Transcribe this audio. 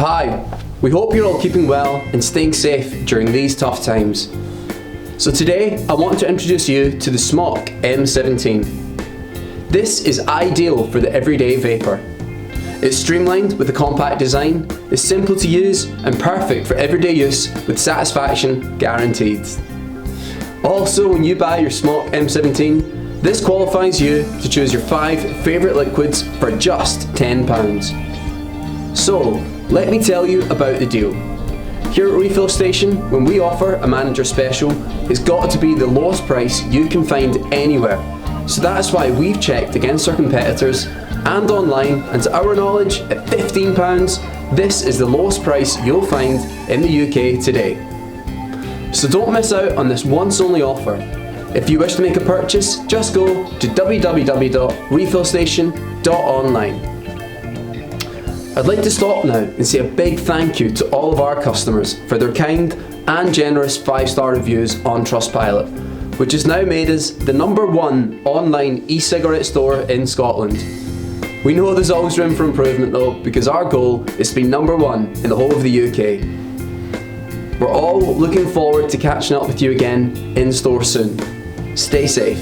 Hi, we hope you're all keeping well and staying safe during these tough times. So today I want to introduce you to the Smok M17. This is ideal for the everyday vapor. It's streamlined with a compact design, is simple to use and perfect for everyday use with satisfaction guaranteed. Also, when you buy your Smok M17, this qualifies you to choose your 5 favourite liquids for just £10. So, let me tell you about the deal. Here at Refill Station, when we offer a manager special, it's got to be the lowest price you can find anywhere. So that's why we've checked against our competitors and online, and to our knowledge, at £15, this is the lowest price you'll find in the UK today. So don't miss out on this once only offer. If you wish to make a purchase, just go to www.refillstation.online. I'd like to stop now and say a big thank you to all of our customers for their kind and generous 5-star reviews on Trustpilot, which has now made us the #1 online e-cigarette store in Scotland. We know there's always room for improvement though, because our goal is to be #1 in the whole of the UK. We're all looking forward to catching up with you again in store soon. Stay safe.